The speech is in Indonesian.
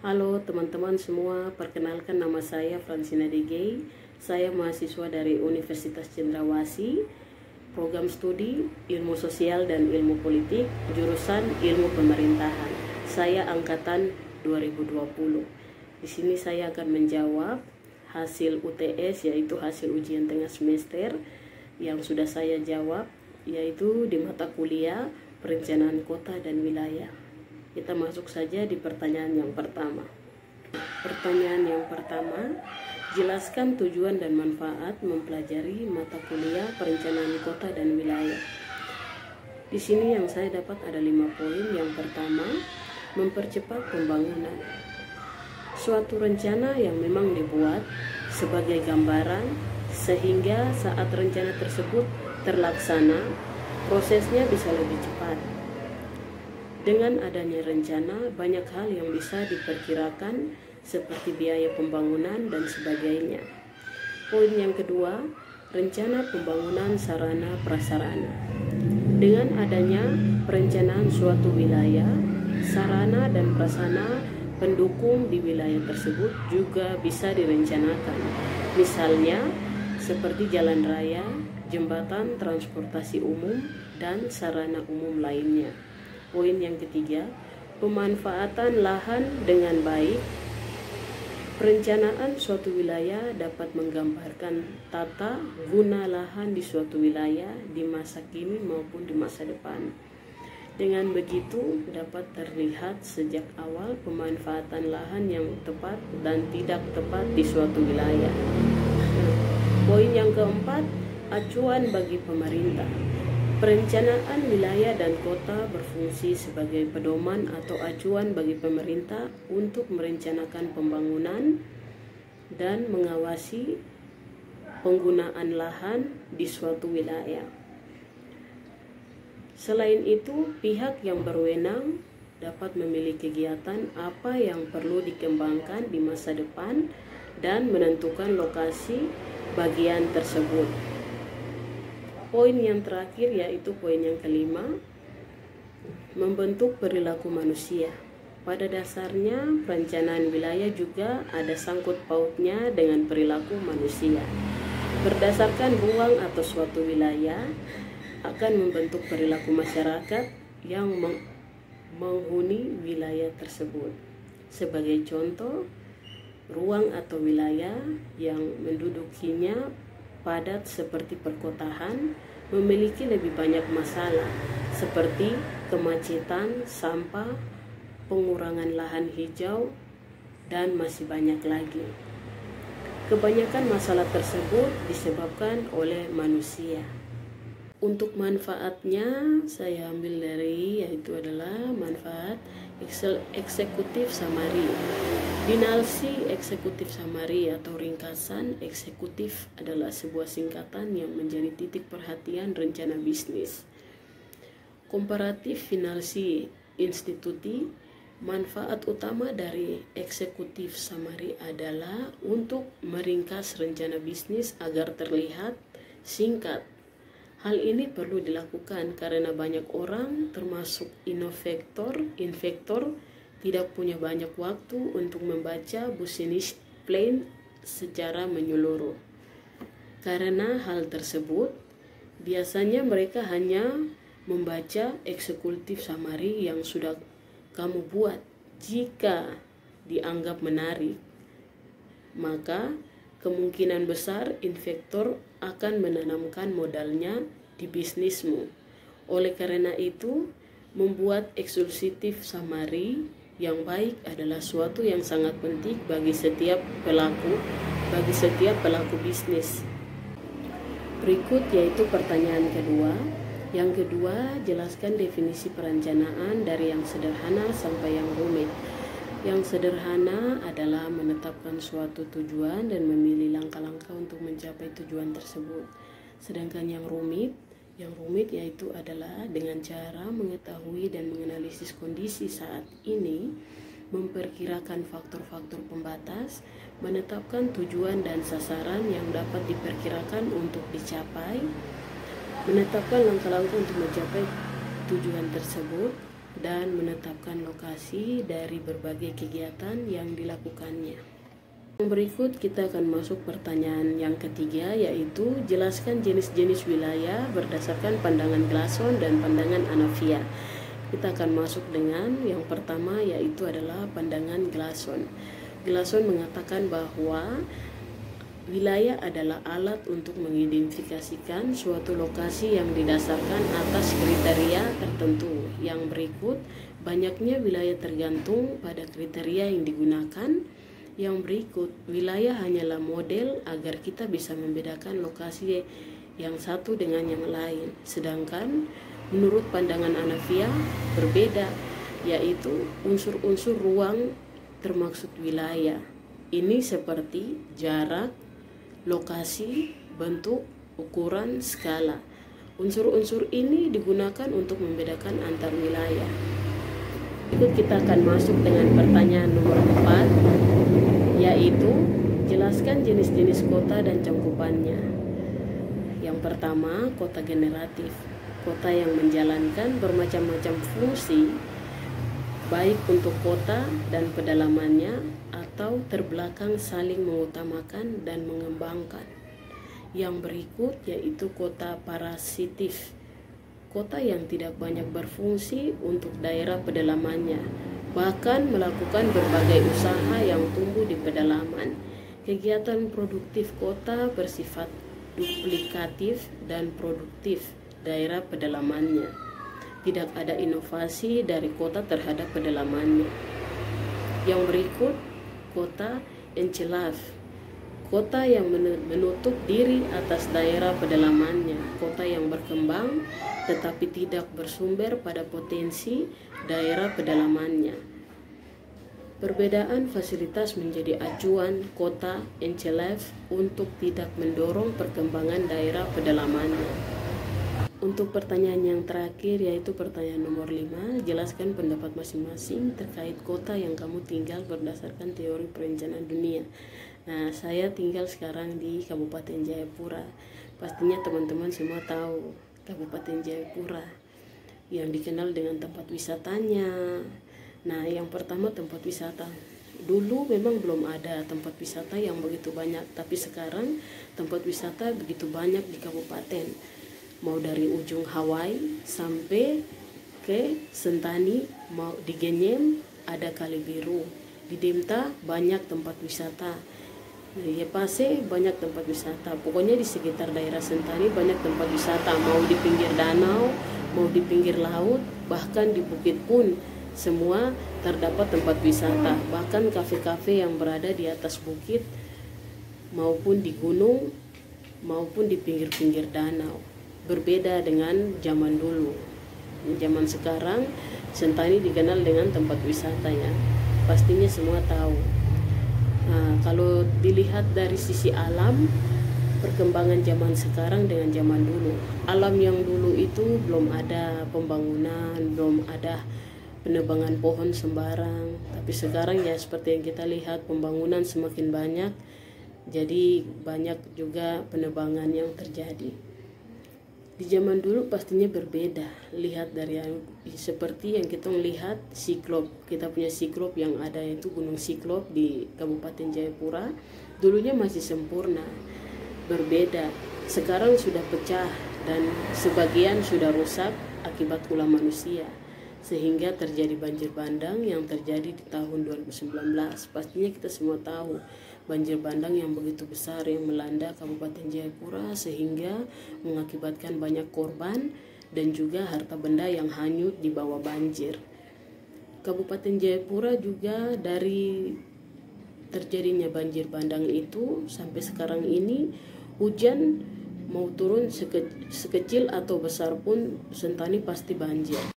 Halo teman-teman semua, perkenalkan nama saya Francina Degey. Saya mahasiswa dari Universitas Cendrawasih, program studi Ilmu Sosial dan Ilmu Politik, jurusan Ilmu Pemerintahan. Saya angkatan 2020. Di sini saya akan menjawab hasil UTS, yaitu hasil ujian tengah semester yang sudah saya jawab, yaitu di mata kuliah Perencanaan Kota dan Wilayah. Kita masuk saja di pertanyaan yang pertama. Pertanyaan yang pertama, jelaskan tujuan dan manfaat mempelajari mata kuliah Perencanaan Kota dan Wilayah. Di sini yang saya dapat ada 5 poin. Yang pertama, mempercepat pembangunan. Suatu rencana yang memang dibuat sebagai gambaran sehingga saat rencana tersebut terlaksana, prosesnya bisa lebih cepat. Dengan adanya rencana, banyak hal yang bisa diperkirakan seperti biaya pembangunan dan sebagainya. Poin yang kedua, rencana pembangunan sarana prasarana. Dengan adanya perencanaan suatu wilayah, sarana dan prasarana pendukung di wilayah tersebut juga bisa direncanakan. Misalnya, seperti jalan raya, jembatan transportasi umum, dan sarana umum lainnya. Poin yang ketiga, pemanfaatan lahan dengan baik. Perencanaan suatu wilayah dapat menggambarkan tata guna lahan di suatu wilayah di masa kini maupun di masa depan. Dengan begitu dapat terlihat sejak awal pemanfaatan lahan yang tepat dan tidak tepat di suatu wilayah. Poin yang keempat, acuan bagi pemerintah. Perencanaan wilayah dan kota berfungsi sebagai pedoman atau acuan bagi pemerintah untuk merencanakan pembangunan dan mengawasi penggunaan lahan di suatu wilayah. Selain itu, pihak yang berwenang dapat memilih kegiatan apa yang perlu dikembangkan di masa depan dan menentukan lokasi bagian tersebut. Poin yang terakhir yaitu poin yang kelima, membentuk perilaku manusia. Pada dasarnya, perencanaan wilayah juga ada sangkut pautnya dengan perilaku manusia. Berdasarkan ruang atau suatu wilayah akan membentuk perilaku masyarakat yang menghuni wilayah tersebut. Sebagai contoh, ruang atau wilayah yang mendudukinya padat seperti perkotaan memiliki lebih banyak masalah seperti kemacetan, sampah, pengurangan lahan hijau, dan masih banyak lagi. Kebanyakan masalah tersebut disebabkan oleh manusia. Untuk manfaatnya saya ambil dari, yaitu adalah manfaat eksekutif summary. Dinalsi eksekutif summary atau ringkasan eksekutif adalah sebuah singkatan yang menjadi titik perhatian rencana bisnis. Komparatif finalsi instituti. Manfaat utama dari eksekutif summary adalah untuk meringkas rencana bisnis agar terlihat singkat. Hal ini perlu dilakukan karena banyak orang, termasuk investor, tidak punya banyak waktu untuk membaca business plan secara menyeluruh. Karena hal tersebut, biasanya mereka hanya membaca eksekutif summary yang sudah kamu buat. Jika dianggap menarik, maka kemungkinan besar investor akan menanamkan modalnya di bisnismu. Oleh karena itu, membuat eksekutif summary yang baik adalah suatu yang sangat penting bagi setiap pelaku bisnis. Berikut yaitu pertanyaan kedua. Yang kedua, jelaskan definisi perencanaan dari yang sederhana sampai yang rumit. Yang sederhana adalah menetapkan suatu tujuan dan memilih langkah-langkah untuk mencapai tujuan tersebut. Sedangkan yang rumit yaitu adalah dengan cara mengetahui dan menganalisis kondisi saat ini, memperkirakan faktor-faktor pembatas, menetapkan tujuan dan sasaran yang dapat diperkirakan untuk dicapai, menetapkan langkah-langkah untuk mencapai tujuan tersebut, dan menetapkan lokasi dari berbagai kegiatan yang dilakukannya. Yang berikut kita akan masuk pertanyaan yang ketiga, yaitu jelaskan jenis-jenis wilayah berdasarkan pandangan Glasson dan pandangan Anafia. Kita akan masuk dengan yang pertama, yaitu adalah pandangan Glasson. Glasson mengatakan bahwa wilayah adalah alat untuk mengidentifikasikan suatu lokasi yang didasarkan atas kriteria tertentu. Yang berikut, banyaknya wilayah tergantung pada kriteria yang digunakan. Yang berikut, wilayah hanyalah model agar kita bisa membedakan lokasi yang satu dengan yang lain. Sedangkan menurut pandangan Anafia berbeda, yaitu unsur-unsur ruang termaksud wilayah. Ini seperti jarak, lokasi, bentuk, ukuran, skala. Unsur-unsur ini digunakan untuk membedakan antar wilayah. Berikut kita akan masuk dengan pertanyaan nomor 4, yaitu jelaskan jenis-jenis kota dan cangkupannya. Yang pertama, kota generatif. Kota yang menjalankan bermacam-macam fungsi, baik untuk kota dan pedalamannya atau terbelakang saling mengutamakan dan mengembangkan. Yang berikut yaitu kota parasitif. Kota yang tidak banyak berfungsi untuk daerah pedalamannya, bahkan melakukan berbagai usaha yang tumbuh di pedalaman. Kegiatan produktif kota bersifat duplikatif dan produktif daerah pedalamannya. Tidak ada inovasi dari kota terhadap pedalamannya. Yang berikut, kota enclave. Kota yang menutup diri atas daerah pedalamannya, kota yang berkembang tetapi tidak bersumber pada potensi daerah pedalamannya. Perbedaan fasilitas menjadi acuan kota enclave untuk tidak mendorong perkembangan daerah pedalamannya. Untuk pertanyaan yang terakhir, yaitu pertanyaan nomor 5, jelaskan pendapat masing-masing terkait kota yang kamu tinggal berdasarkan teori perencanaan dunia. Nah, saya tinggal sekarang di Kabupaten Jayapura. Pastinya teman-teman semua tahu Kabupaten Jayapura yang dikenal dengan tempat wisatanya. Nah, yang pertama tempat wisata. Dulu memang belum ada tempat wisata yang begitu banyak, tapi sekarang tempat wisata begitu banyak di kabupaten. Mau dari ujung Hawaii sampai ke Sentani, mau di Genyem ada Kali Biru, di Demta banyak tempat wisata. Di Yepase banyak tempat wisata. Pokoknya di sekitar daerah Sentani banyak tempat wisata, mau di pinggir danau, mau di pinggir laut, bahkan di bukit pun semua terdapat tempat wisata. Bahkan kafe-kafe yang berada di atas bukit maupun di gunung maupun di pinggir-pinggir danau. Berbeda dengan zaman dulu. Zaman sekarang Sentani dikenal dengan tempat wisatanya. Pastinya semua tahu. Nah, kalau dilihat dari sisi alam, perkembangan zaman sekarang dengan zaman dulu. Alam yang dulu itu belum ada pembangunan, belum ada penebangan pohon sembarang. Tapi sekarang ya seperti yang kita lihat, pembangunan semakin banyak. Jadi banyak juga penebangan yang terjadi. Di zaman dulu pastinya berbeda. Lihat dari seperti yang kita melihat Siklop. Kita punya Siklop yang ada, itu Gunung Siklop di Kabupaten Jayapura. Dulunya masih sempurna. Berbeda. Sekarang sudah pecah dan sebagian sudah rusak akibat ulah manusia. Sehingga terjadi banjir bandang yang terjadi di tahun 2019. Pastinya kita semua tahu banjir bandang yang begitu besar yang melanda Kabupaten Jayapura sehingga mengakibatkan banyak korban dan juga harta benda yang hanyut di bawah banjir. Kabupaten Jayapura juga dari terjadinya banjir bandang itu sampai sekarang ini hujan mau turun sekecil atau besar pun Sentani pasti banjir.